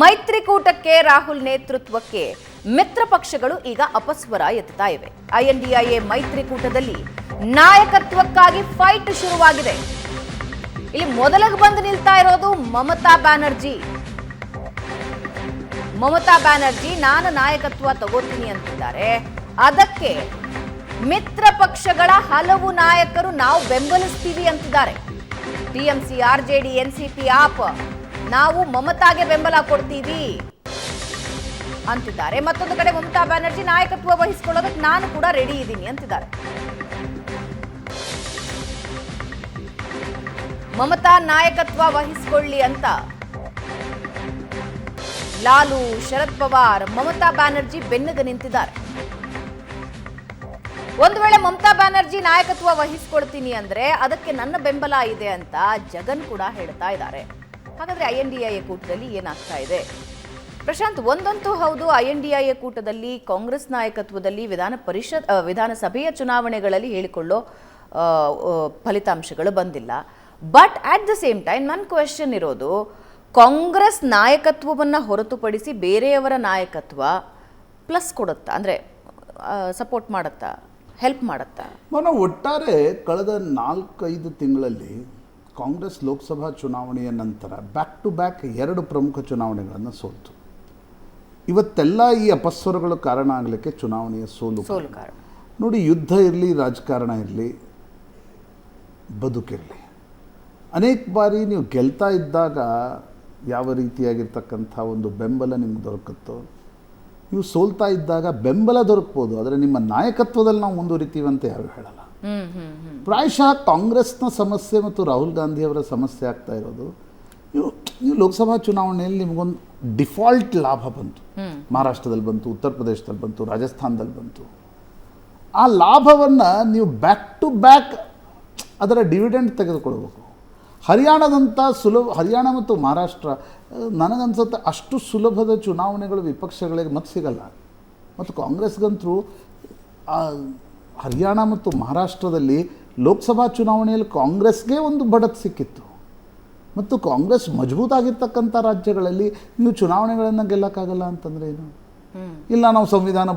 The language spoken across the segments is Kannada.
ಮೈತ್ರಿಕೂಟಕ್ಕೆ ರಾಹುಲ್ ನೇತೃತ್ವಕ್ಕೆ ಮಿತ್ರ ಪಕ್ಷಗಳು ಈಗ ಅಪಸ್ವರ ಎತ್ತುತ್ತಾ ಇವೆ. INDIA ಮೈತ್ರಿಕೂಟದಲ್ಲಿ ನಾಯಕತ್ವಕ್ಕಾಗಿ ಫೈಟ್ ಶುರುವಾಗಿದೆ. ಇಲ್ಲಿ ಮೊದಲಿಗೆ ಬಂದು ನಿಲ್ತಾ ಇರೋದು ಮಮತಾ ಬ್ಯಾನರ್ಜಿ. ನಾನು ನಾಯಕತ್ವ ತಗೋತೀನಿ ಅಂತಿದ್ದಾರೆ. ಅದಕ್ಕೆ ಮಿತ್ರ ಪಕ್ಷಗಳ ಹಲವು ನಾಯಕರು ನಾವು ಬೆಂಬಲಿಸ್ತೀವಿ ಅಂತಿದ್ದಾರೆ. TMC, RJD, NCP, AP ನಾವು ಮಮತಾಗೆ ಬೆಂಬಲ ಕೊಡ್ತೀವಿ ಅಂತಿದ್ದಾರೆ. ಮತ್ತೊಂದು ಕಡೆ ಮಮತಾ ಬ್ಯಾನರ್ಜಿ ನಾಯಕತ್ವ ವಹಿಸಿಕೊಳ್ಳೋದಕ್ಕೆ ನಾನು ಕೂಡ ರೆಡಿ ಇದ್ದೀನಿ ಅಂತಿದ್ದಾರೆ. ಮಮತಾ ನಾಯಕತ್ವ ವಹಿಸಿಕೊಳ್ಳಿ ಅಂತ ಲಾಲು, ಶರದ್ ಪವಾರ್, ಮಮತಾ ಬ್ಯಾನರ್ಜಿ ಬೆನ್ನಿಗೆ ನಿಂತಿದ್ದಾರೆ. ಒಂದು ವೇಳೆ ಮಮತಾ ಬ್ಯಾನರ್ಜಿ ನಾಯಕತ್ವ ವಹಿಸಿಕೊಳ್ತೀನಿ ಅಂದ್ರೆ ಅದಕ್ಕೆ ನನ್ನ ಬೆಂಬಲ ಇದೆ ಅಂತ ಜಗನ್ ಕೂಡ ಹೇಳ್ತಾ ಇದ್ದಾರೆ. ಹಾಗಾದ್ರೆ INDIA ಕೂಟದಲ್ಲಿ ಏನಾಗ್ತಾ ಇದೆ? ಪ್ರಶಾಂತ್, ಒಂದಂತೂ ಹೌದು, INDIA ಕೂಟದಲ್ಲಿ ಕಾಂಗ್ರೆಸ್ ನಾಯಕತ್ವದಲ್ಲಿ ವಿಧಾನಸಭೆಯ ಚುನಾವಣೆಗಳಲ್ಲಿ ಹೇಳಿಕೊಳ್ಳೋ ಫಲಿತಾಂಶಗಳು ಬಂದಿಲ್ಲ. But at the same time ನನ್ನ ಕ್ವೆಶ್ಚನ್ ಇರೋದು, ಕಾಂಗ್ರೆಸ್ ನಾಯಕತ್ವವನ್ನು ಹೊರತುಪಡಿಸಿ ಬೇರೆಯವರ ನಾಯಕತ್ವ ಪ್ಲಸ್ ಕೊಡುತ್ತಾ, ಅಂದರೆ ಸಪೋರ್ಟ್ ಮಾಡುತ್ತಾ, ಹೆಲ್ಪ್ ಮಾಡುತ್ತಾ? ನಾವು ಒಟ್ಟಾರೆ ಕಳೆದ 4-5 ತಿಂಗಳಲ್ಲಿ ಕಾಂಗ್ರೆಸ್ ಲೋಕಸಭಾ ಚುನಾವಣೆಯ ನಂತರ ಬ್ಯಾಕ್ ಟು ಬ್ಯಾಕ್ 2 ಪ್ರಮುಖ ಚುನಾವಣೆಗಳನ್ನು ಸೋಲ್ತು. ಇವತ್ತೆಲ್ಲ ಈ ಅಪಸ್ವರಗಳು ಕಾರಣ ಆಗಲಿಕ್ಕೆ ಚುನಾವಣೆಯ ಸೋಲು ಕಾರಣ. ನೋಡಿ, ಯುದ್ಧ ಇರಲಿ, ರಾಜಕಾರಣ ಇರಲಿ, ಬದುಕಿರಲಿ, ಅನೇಕ ಬಾರಿ ನೀವು ಗೆಲ್ತಾ ಇದ್ದಾಗ ಯಾವ ರೀತಿಯಾಗಿರ್ತಕ್ಕಂಥ ಒಂದು ಬೆಂಬಲ ನಿಮ್ಗೆ ದೊರಕುತ್ತೋ, ನೀವು ಸೋಲ್ತಾ ಇದ್ದಾಗ ಬೆಂಬಲ ದೊರಕ್ಬೋದು, ಆದರೆ ನಿಮ್ಮ ನಾಯಕತ್ವದಲ್ಲಿ ನಾವು ಮುಂದುವರಿತೀವಿ ಅಂತ ಯಾರು ಹೇಳಲ್ಲ. ಪ್ರಾಯಶಃ ಕಾಂಗ್ರೆಸ್ನ ಸಮಸ್ಯೆ ಮತ್ತು ರಾಹುಲ್ ಗಾಂಧಿಯವರ ಸಮಸ್ಯೆ ಆಗ್ತಾ ಇರೋದು, ನೀವು ಲೋಕಸಭಾ ಚುನಾವಣೆಯಲ್ಲಿ ನಿಮಗೊಂದು ಡಿಫಾಲ್ಟ್ ಲಾಭ ಬಂತು. ಮಹಾರಾಷ್ಟ್ರದಲ್ಲಿ ಬಂತು, ಉತ್ತರ ಪ್ರದೇಶದಲ್ಲಿ ಬಂತು, ರಾಜಸ್ಥಾನದಲ್ಲಿ ಬಂತು. ಆ ಲಾಭವನ್ನು ನೀವು ಬ್ಯಾಕ್ ಟು ಬ್ಯಾಕ್ ಅದರ ಡಿವಿಡೆಂಡ್ ತೆಗೆದುಕೊಳ್ಬೇಕು. ಹರಿಯಾಣದಂಥ ಹರಿಯಾಣ ಮತ್ತು ಮಹಾರಾಷ್ಟ್ರ ನನಗನ್ಸುತ್ತೆ ಅಷ್ಟು ಸುಲಭದ ಚುನಾವಣೆಗಳು ವಿಪಕ್ಷಗಳಿಗೆ ಮತ್ತೆ ಸಿಗಲ್ಲ. ಮತ್ತು ಕಾಂಗ್ರೆಸ್ಗಂತೂ ಹರಿಯಾಣ ಮತ್ತು ಮಹಾರಾಷ್ಟ್ರದಲ್ಲಿ ಲೋಕಸಭಾ ಚುನಾವಣೆಯಲ್ಲಿ ಕಾಂಗ್ರೆಸ್ಗೆ ಒಂದು ಬಡತ್ ಸಿಕ್ಕಿತ್ತು. ಮತ್ತು ಕಾಂಗ್ರೆಸ್ ಮಜಬೂತಾಗಿರ್ತಕ್ಕಂಥ ರಾಜ್ಯಗಳಲ್ಲಿ ನೀವು ಚುನಾವಣೆಗಳನ್ನು ಗೆಲ್ಲಕ್ಕಾಗಲ್ಲ ಅಂತಂದರೆ ಏನು? ಇಲ್ಲ, ನಾವು ಸಂವಿಧಾನ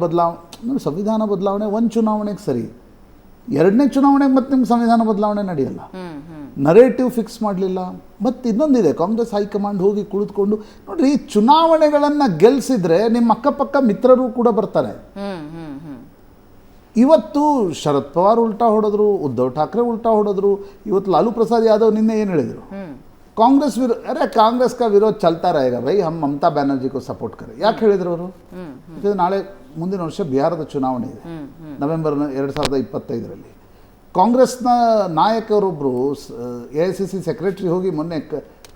ಬದಲಾವಣೆ ಒಂದು ಚುನಾವಣೆಗೆ ಸರಿ, 2ನೇ ಚುನಾವಣೆಗೆ ಮತ್ತೆ ನಿಮ್ಮ ಸಂವಿಧಾನ ಬದಲಾವಣೆ ನಡೆಯಲ್ಲ. ನರೇಟಿವ್ ಫಿಕ್ಸ್ ಮಾಡಲಿಲ್ಲ. ಮತ್ತು ಇನ್ನೊಂದಿದೆ, ಕಾಂಗ್ರೆಸ್ ಹೈಕಮಾಂಡ್ ಹೋಗಿ ಕುಳಿತುಕೊಂಡು ನೋಡ್ರಿ, ಚುನಾವಣೆಗಳನ್ನು ಗೆಲ್ಲಿಸಿದ್ರೆ ನಿಮ್ಮ ಅಕ್ಕಪಕ್ಕ ಮಿತ್ರರು ಕೂಡ ಬರ್ತಾರೆ. ಇವತ್ತು ಶರದ್ ಪವಾರ್ ಉಲ್ಟಾ ಹೊಡೆದ್ರು, ಉದ್ಧವ್ ಠಾಕ್ರೆ ಉಲ್ಟಾ ಹೊಡೆದ್ರು. ಇವತ್ತು ಲಾಲು ಪ್ರಸಾದ್ ಯಾದವ್ ನಿನ್ನೆ ಏನು ಹೇಳಿದರು? ಕಾಂಗ್ರೆಸ್ का विरोध चलता रहेगा भाई, हम ममता बनर्जी को सपोर्ट करें. ಯಾಕೆ ಹೇಳಿದ್ರು ಅವರು? ಯಾಕಂದರೆ ನಾಳೆ ಮುಂದಿನ ವರ್ಷ ಬಿಹಾರದ ಚುನಾವಣೆ ಇದೆ, ನವೆಂಬರ್ 2025ರಲ್ಲಿ. ಕಾಂಗ್ರೆಸ್ನ ನಾಯಕರೊಬ್ಬರು AICC ಸೆಕ್ರೆಟರಿ ಹೋಗಿ ಮೊನ್ನೆ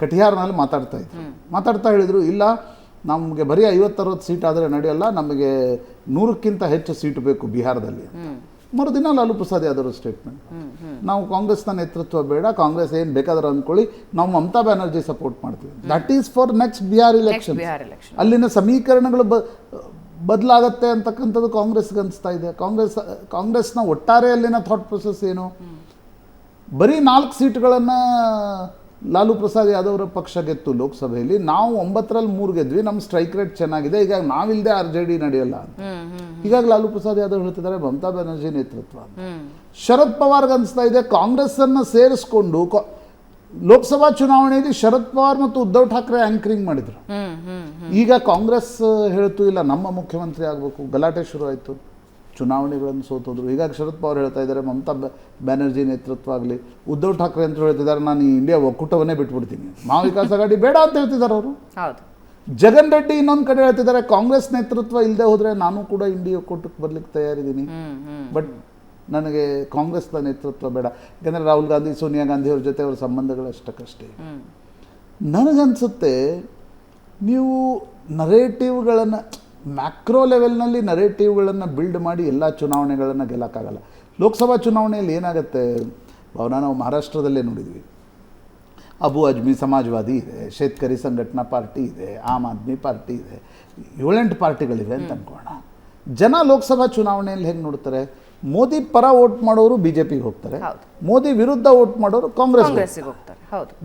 ಕಟಿಹಾರ್ನಲ್ಲಿ ಮಾತಾಡ್ತಾ ಹೇಳಿದರು, ಇಲ್ಲ ನಮಗೆ ಬರೀ 50-60 ಸೀಟ್ ಆದರೆ ನಡೆಯಲ್ಲ, ನಮಗೆ 100ಕ್ಕಿಂತ ಹೆಚ್ಚು ಸೀಟು ಬೇಕು ಬಿಹಾರದಲ್ಲಿ ಅಂತ. ಮರುದಿನ ಲಾಲು ಪ್ರಸಾದ್ ಯಾದವ್ ಸ್ಟೇಟ್ಮೆಂಟ್, ನಾವು ಕಾಂಗ್ರೆಸ್ನ ನೇತೃತ್ವ ಬೇಡ, ಕಾಂಗ್ರೆಸ್ ಏನು ಬೇಕಾದ್ರೆ ಅಂದ್ಕೊಳ್ಳಿ, ನಾವು ಮಮತಾ ಬ್ಯಾನರ್ಜಿ ಸಪೋರ್ಟ್ ಮಾಡ್ತೀವಿ. That is for next Bihar election. ಅಲ್ಲಿನ ಸಮೀಕರಣಗಳು ಬದಲಾಗತ್ತೆ ಅಂತಕ್ಕಂಥದ್ದು ಕಾಂಗ್ರೆಸ್ಗೆ ಅನಿಸ್ತಾ ಇದೆ. ಕಾಂಗ್ರೆಸ್ನ ಒಟ್ಟಾರೆ ಅಲ್ಲಿನ ಥಾಟ್ ಪ್ರೊಸೆಸ್ ಏನು? ಬರೀ 4 ಸೀಟ್ಗಳನ್ನು ಲಾಲು ಪ್ರಸಾದ್ ಯಾದವ್ರ ಪಕ್ಷ ಗೆತ್ತು ಲೋಕಸಭೆಯಲ್ಲಿ, ನಾವು 9ರಲ್ಲಿ 3 ಗೆದ್ವಿ, ನಮ್ಮ ಸ್ಟ್ರೈಕ್ ರೇಟ್ ಚೆನ್ನಾಗಿದೆ, ಈಗ ನಾವಿಲ್ಲದೆ RJD ನಡೆಯಲ್ಲ ಅಂತ. ಹೀಗಾಗಿ ಲಾಲು ಪ್ರಸಾದ್ ಯಾದವ್ ಹೇಳ್ತಿದ್ದಾರೆ ಮಮತಾ ಬ್ಯಾನರ್ಜಿ ನೇತೃತ್ವ. ಶರದ್ ಪವಾರ್ಗೆ ಅನಿಸ್ತಾ ಇದೆ ಕಾಂಗ್ರೆಸ್ಸನ್ನು ಸೇರಿಸ್ಕೊಂಡು ಲೋಕಸಭಾ ಚುನಾವಣೆಯಲ್ಲಿ ಶರದ್ ಪವಾರ್ ಮತ್ತು ಉದ್ಧವ್ ಠಾಕ್ರೆ ಆಂಕರಿಂಗ್ ಮಾಡಿದ್ರು. ಈಗ ಕಾಂಗ್ರೆಸ್ ಹೇಳ್ತು, ಇಲ್ಲ ನಮ್ಮ ಮುಖ್ಯಮಂತ್ರಿ ಆಗಬೇಕು, ಗಲಾಟೆ ಶುರು ಆಯಿತು, ಚುನಾವಣೆಗಳನ್ನು ಸೋತೋದ್ರು. ಹೀಗಾಗಿ ಶರದ್ ಪವಾರ್ ಹೇಳ್ತಾ ಇದ್ದಾರೆ ಮಮತಾ ಬ್ಯಾನರ್ಜಿ ನೇತೃತ್ವ ಆಗಲಿ. ಉದ್ಧವ್ ಠಾಕ್ರೆ ಅಂತ ಹೇಳ್ತಿದ್ದಾರೆ, ನಾನು ಈ ಇಂಡಿಯಾ ಒಕ್ಕೂಟವನ್ನೇ ಬಿಟ್ಬಿಡ್ತೀನಿ, ಮಹಾವಿಕಾಸ್ ಅಘಾಡಿ ಬೇಡ ಅಂತ ಹೇಳ್ತಿದ್ದಾರೆ ಅವರು. ಜಗನ್ ರೆಡ್ಡಿ ಇನ್ನೊಂದು ಕಡೆ ಹೇಳ್ತಿದ್ದಾರೆ, ಕಾಂಗ್ರೆಸ್ ನೇತೃತ್ವ ಇಲ್ಲದೆ ಹೋದರೆ ನಾನು ಕೂಡ ಇಂಡಿಯಾ ಒಕ್ಕೂಟಕ್ಕೆ ಬರ್ಲಿಕ್ಕೆ ತಯಾರಿದ್ದೀನಿ, ಬಟ್ ನನಗೆ ಕಾಂಗ್ರೆಸ್ನ ನೇತೃತ್ವ ಬೇಡ. ಯಾಕಂದರೆ ರಾಹುಲ್ ಗಾಂಧಿ, ಸೋನಿಯಾ ಗಾಂಧಿ ಅವ್ರ ಜೊತೆ ಅವರ ಸಂಬಂಧಗಳು ಅಷ್ಟಕ್ಕಷ್ಟೇ. ನನಗನ್ಸುತ್ತೆ ನೀವು ನರೇಟಿವ್ಗಳನ್ನು ಮ್ಯಾಕ್ರೋ ಲೆವೆಲ್ನಲ್ಲಿ ನರೇಟಿವ್ಗಳನ್ನು ಬಿಲ್ಡ್ ಮಾಡಿ ಎಲ್ಲ ಚುನಾವಣೆಗಳನ್ನು ಗೆಲ್ಲಕ್ಕಾಗಲ್ಲ. ಲೋಕಸಭಾ ಚುನಾವಣೆಯಲ್ಲಿ ಏನಾಗುತ್ತೆ ಭಾವನಾ, ನಾವು ಮಹಾರಾಷ್ಟ್ರದಲ್ಲೇ ನೋಡಿದ್ವಿ. ಅಬು ಅಜ್ಮಿ ಸಮಾಜವಾದಿ ಇದೆ, ಶೇತ್ಕರಿ ಸಂಘಟನಾ ಪಾರ್ಟಿ ಇದೆ, ಆಮ್ ಆದ್ಮಿ ಪಾರ್ಟಿ ಇದೆ, 7-8 ಪಾರ್ಟಿಗಳಿವೆ ಅಂತ ಅನ್ಕೋಣ. ಜನ ಲೋಕಸಭಾ ಚುನಾವಣೆಯಲ್ಲಿ ಹೆಂಗೆ ನೋಡ್ತಾರೆ? ಮೋದಿ ಪರ ವೋಟ್ ಮಾಡೋರು ಬಿಜೆಪಿಗೆ ಹೋಗ್ತಾರೆ, ಮೋದಿ ವಿರುದ್ಧ ವೋಟ್ ಮಾಡೋರು ಕಾಂಗ್ರೆಸ್ಗೆ ಹೋಗ್ತಾರೆ.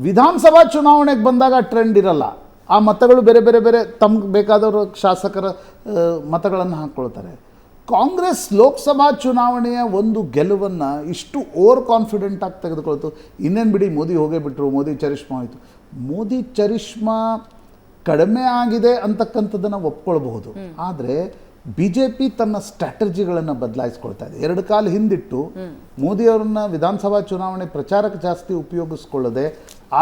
ವಿಧಾನಸಭಾ ಚುನಾವಣೆಗೆ ಬಂದಾಗ ಟ್ರೆಂಡ್ ಇರಲ್ಲ. ಆ ಮತಗಳು ಬೇರೆ ಬೇರೆ ಬೇರೆ ತಮ್ಗೆ ಬೇಕಾದವರು ಶಾಸಕರ ಮತಗಳನ್ನು ಹಾಕ್ಕೊಳ್ತಾರೆ. ಕಾಂಗ್ರೆಸ್ ಲೋಕಸಭಾ ಚುನಾವಣೆಯ ಒಂದು ಗೆಲುವನ್ನು ಇಷ್ಟು ಓವರ್ ಕಾನ್ಫಿಡೆಂಟಾಗಿ ತೆಗೆದುಕೊಳ್ತು. ಇನ್ನೇನು ಬಿಡಿ, ಮೋದಿ ಹೋಗೇ ಬಿಟ್ಟರು, ಮೋದಿ ಚರಿಷ್ಮಾ ಆಯಿತು. ಮೋದಿ ಚರಿಷ್ಮಾ ಕಡಿಮೆ ಆಗಿದೆ ಅಂತಕ್ಕಂಥದ್ದನ್ನು ಒಪ್ಕೊಳ್ಬಹುದು. ಆದರೆ ಬಿ ಜೆ ಪಿ ತನ್ನ ಸ್ಟ್ರಾಟಜಿಗಳನ್ನು ಬದಲಾಯಿಸ್ಕೊಳ್ತಾ ಇದೆ. 2 ಕಾಲ ಹಿಂದಿಟ್ಟು ಮೋದಿಯವರನ್ನ ವಿಧಾನಸಭಾ ಚುನಾವಣೆ ಪ್ರಚಾರಕ್ಕೆ ಜಾಸ್ತಿ ಉಪಯೋಗಿಸ್ಕೊಳ್ಳದೆ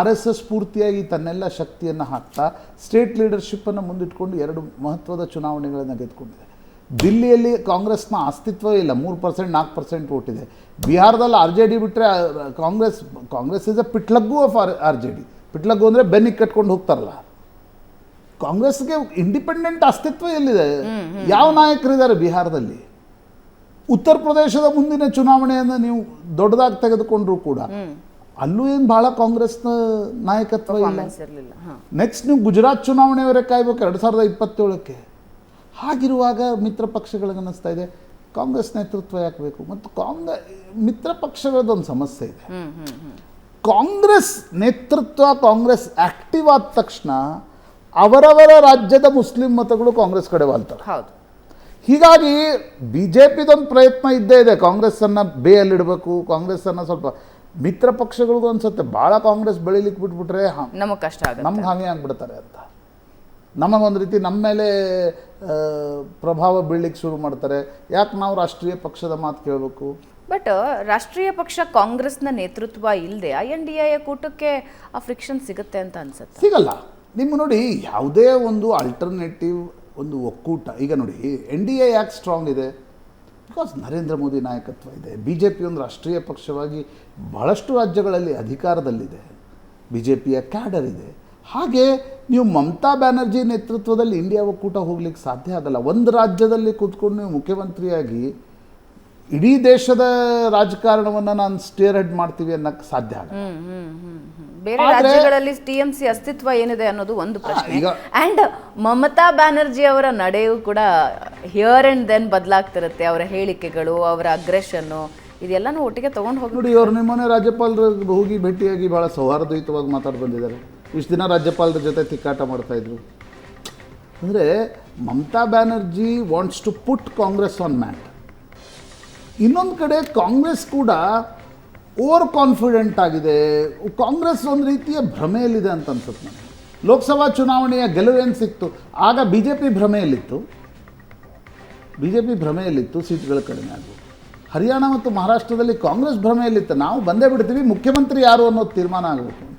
RSS ಪೂರ್ತಿಯಾಗಿ ತನ್ನೆಲ್ಲ ಶಕ್ತಿಯನ್ನು ಹಾಕ್ತಾ ಸ್ಟೇಟ್ ಲೀಡರ್ಶಿಪ್ಪನ್ನು ಮುಂದಿಟ್ಕೊಂಡು 2 ಮಹತ್ವದ ಚುನಾವಣೆಗಳನ್ನು ಗೆದ್ದುಕೊಂಡಿದೆ. ದಿಲ್ಲಿಯಲ್ಲಿ ಕಾಂಗ್ರೆಸ್ನ ಅಸ್ತಿತ್ವವೇ ಇಲ್ಲ, 3% 4% ವೋಟ್ ಇದೆ. ಬಿಹಾರದಲ್ಲಿ RJD ಬಿಟ್ಟರೆ ಕಾಂಗ್ರೆಸ್ ಇಸ್ ಅ ಪಿಟ್ಲಗ್ಗು ಆಫ್ RJD. ಪಿಟ್ಲಗ್ಗು ಅಂದರೆ ಬೆನ್ನಿಗೆ ಕಟ್ಕೊಂಡು ಹೋಗ್ತಾರಲ್ಲ. ಕಾಂಗ್ರೆಸ್ಗೆ ಇಂಡಿಪೆಂಡೆಂಟ್ ಅಸ್ತಿತ್ವ ಎಲ್ಲಿದೆ? ಯಾವ ನಾಯಕರಿದ್ದಾರೆ ಬಿಹಾರದಲ್ಲಿ? ಉತ್ತರ ಪ್ರದೇಶದ ಮುಂದಿನ ಚುನಾವಣೆಯನ್ನು ನೀವು ದೊಡ್ಡದಾಗಿ ತೆಗೆದುಕೊಂಡ್ರೂ ಕೂಡ ಅಲ್ಲೂ ಏನು ಭಾಳ ಕಾಂಗ್ರೆಸ್ನ ನಾಯಕತ್ವ ಇಲ್ಲ. ನೆಕ್ಸ್ಟ್ ನೀವು ಗುಜರಾತ್ ಚುನಾವಣೆಯವರೆಗೆ ಕಾಯ್ಬೇಕು 2027ಕ್ಕೆ. ಹಾಗಿರುವಾಗ ಮಿತ್ರ ಪಕ್ಷಗಳಿಗೆ ಅನ್ನಿಸ್ತಾ ಇದೆ ಕಾಂಗ್ರೆಸ್ ನೇತೃತ್ವ ಯಾಕೆ ಬೇಕು? ಮತ್ತು ಮಿತ್ರ ಪಕ್ಷಗಳದೊಂದು ಸಮಸ್ಯೆ ಇದೆ. ಕಾಂಗ್ರೆಸ್ ನೇತೃತ್ವ, ಕಾಂಗ್ರೆಸ್ ಆಕ್ಟಿವ್ ಆದ ತಕ್ಷಣ ಅವರವರ ರಾಜ್ಯದ ಮುಸ್ಲಿಂ ಮತಗಳು ಕಾಂಗ್ರೆಸ್ ಕಡೆ ವಾಲ್ತಾರೆ. ಹೀಗಾಗಿ ಬಿ ಜೆ ಪಿದೊಂದು ಪ್ರಯತ್ನ ಇದ್ದೇ ಇದೆ, ಕಾಂಗ್ರೆಸ್ಸನ್ನು ಬೇಯಲ್ಲಿಡಬೇಕು, ಕಾಂಗ್ರೆಸ್ಸನ್ನು ಸ್ವಲ್ಪ ಮಿತ್ರ ಪಕ್ಷಗಳಿಗೂ ಅನ್ಸುತ್ತೆ ಭಾಳ ಕಾಂಗ್ರೆಸ್ ಬೆಳಿಲಿಕ್ಕೆ ಬಿಟ್ಬಿಟ್ರೆ ನಮಗೆ ಕಷ್ಟ ಆಗುತ್ತೆ, ನಮ್ಗೆ ಹಾಗೆ ಆಗ್ಬಿಡ್ತಾರೆ ಅಂತ. ನಮಗೊಂದು ರೀತಿ ನಮ್ಮ ಮೇಲೆ ಪ್ರಭಾವ ಬೀಳಲಿಕ್ಕೆ ಶುರು ಮಾಡ್ತಾರೆ. ಯಾಕೆ ನಾವು ರಾಷ್ಟ್ರೀಯ ಪಕ್ಷದ ಮಾತು ಕೇಳಬೇಕು? ಬಟ್ ರಾಷ್ಟ್ರೀಯ ಪಕ್ಷ ಕಾಂಗ್ರೆಸ್ನ ನೇತೃತ್ವ ಇಲ್ಲದೆ INDA ಕೂಟಕ್ಕೆ ಆ ಫ್ರಿಕ್ಷನ್ ಸಿಗುತ್ತೆ ಅಂತ ಅನ್ಸುತ್ತೆ? ಸಿಗಲ್ಲ. ನಿಮ್ಮ ನೋಡಿ, ಯಾವುದೇ ಒಂದು ಆಲ್ಟರ್ನೇಟಿವ್ ಒಂದು ಒಕ್ಕೂಟ, ಈಗ ನೋಡಿ NDA ಯಾಕೆ ಸ್ಟ್ರಾಂಗ್ ಇದೆ? ಬಿಕಾಸ್ ನರೇಂದ್ರ ಮೋದಿ ನಾಯಕತ್ವ ಇದೆ. BJP ಒಂದು ರಾಷ್ಟ್ರೀಯ ಪಕ್ಷವಾಗಿ ಬಹಳಷ್ಟು ರಾಜ್ಯಗಳಲ್ಲಿ ಅಧಿಕಾರದಲ್ಲಿದೆ. BJPಯ ಕ್ಯಾಡರ್ ಇದೆ. ಹಾಗೆ ನೀವು ಮಮತಾ ಬ್ಯಾನರ್ಜಿ ನೇತೃತ್ವದಲ್ಲಿ ಇಂಡಿಯಾ ಒಕ್ಕೂಟ ಹೋಗ್ಲಿಕ್ಕೆ ಸಾಧ್ಯ ಆಗಲ್ಲ. ಒಂದು ರಾಜ್ಯದಲ್ಲಿ ಕೂತ್ಕೊಂಡು ನೀವು ಮುಖ್ಯಮಂತ್ರಿಯಾಗಿ ಇಡೀ ದೇಶದ ರಾಜಕಾರಣವನ್ನು ನಾನು ಸ್ಟೇರ್ ಹೆಡ್ ಮಾಡ್ತೀವಿ ಅನ್ನಕ್ಕೆ ಸಾಧ್ಯ ಆಗಲ್ಲ. ಬೇರೆ ರಾಜ್ಯಗಳಲ್ಲಿ TMC ಅಸ್ತಿತ್ವ ಏನಿದೆ ಅನ್ನೋದು ಒಂದು ಪ್ರಶ್ನೆ. ಅಂಡ್ ಮಮತಾ ಬ್ಯಾನರ್ಜಿ ಅವರ ನಡೆಯೂ ಕೂಡ ಹಿಯರ್ ಅಂಡ್ ದೆನ್ ಬದಲಾಗ್ತಿರುತ್ತೆ. ಅವರ ಹೇಳಿಕೆಗಳು, ಅವರ ಅಗ್ರೆಷನ್ನು, ಇದೆಲ್ಲನೂ ಒಟ್ಟಿಗೆ ತೊಗೊಂಡು ಹೋಗಿ ನೋಡಿ. ಅವ್ರು ನಿಮ್ಮನೆ ರಾಜ್ಯಪಾಲರು ಹೋಗಿ ಭೇಟಿಯಾಗಿ ಭಾಳ ಸೌಹಾರ್ದಯುತವಾಗಿ ಮಾತಾಡಿ ಬಂದಿದ್ದಾರೆ. ಇಷ್ಟು ದಿನ ರಾಜ್ಯಪಾಲರ ಜೊತೆ ತಿಕ್ಕಾಟ ಮಾಡ್ತಾಯಿದ್ರು. ಅಂದರೆ Mamata Banerjee wants to put Congress on mat. ಇನ್ನೊಂದು ಕಡೆ ಕಾಂಗ್ರೆಸ್ ಕೂಡ ಓವರ್ ಕಾನ್ಫಿಡೆಂಟ್ ಆಗಿದೆ. ಕಾಂಗ್ರೆಸ್ ಒಂದು ರೀತಿಯ ಭ್ರಮೆಯಲ್ಲಿದೆ ಅಂತ ಅನ್ಸುತ್ತೆ ನನಗೆ. ಲೋಕಸಭಾ ಚುನಾವಣೆಯ ಗೆಲುವೇನು ಸಿಕ್ತು ಆಗ BJP ಭ್ರಮೆಯಲ್ಲಿತ್ತು, ಸೀಟ್ಗಳು ಕಡಿಮೆ ಆದವು. ಹರಿಯಾಣ ಮತ್ತು ಮಹಾರಾಷ್ಟ್ರದಲ್ಲಿ ಕಾಂಗ್ರೆಸ್ ಭ್ರಮೆಯಲ್ಲಿತ್ತು, ನಾವು ಬಂದೇ ಬಿಡ್ತೀವಿ, ಮುಖ್ಯಮಂತ್ರಿ ಯಾರು ಅನ್ನೋದು ತೀರ್ಮಾನ ಆಗಬೇಕು ಅಂತ.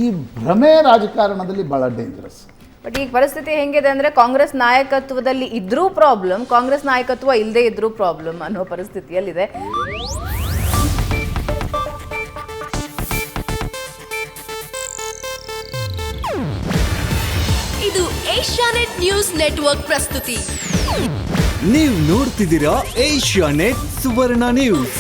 ಈ ಭ್ರಮೆ ರಾಜಕಾರಣದಲ್ಲಿ ಭಾಳ ಡೇಂಜರಸ್. ಬಟ್ ಈಗ ಪರಿಸ್ಥಿತಿ ಹೆಂಗಿದೆ ಅಂದರೆ ಕಾಂಗ್ರೆಸ್ ನಾಯಕತ್ವದಲ್ಲಿ ಇದ್ರೂ ಪ್ರಾಬ್ಲಮ್, ಕಾಂಗ್ರೆಸ್ ನಾಯಕತ್ವ ಇಲ್ಲದೆ ಇದ್ರೂ ಪ್ರಾಬ್ಲಮ್ ಅನ್ನೋ ಪರಿಸ್ಥಿತಿಯಲ್ಲಿದೆ. ಇದು ಏಷ್ಯಾನೆಟ್ ನ್ಯೂಸ್ ನೆಟ್ವರ್ಕ್ ಪ್ರಸ್ತುತಿ. ನೀವು ನೋಡ್ತಿದ್ದೀರಾ ಏಷ್ಯಾನೆಟ್ ಸುವರ್ಣ ನ್ಯೂಸ್.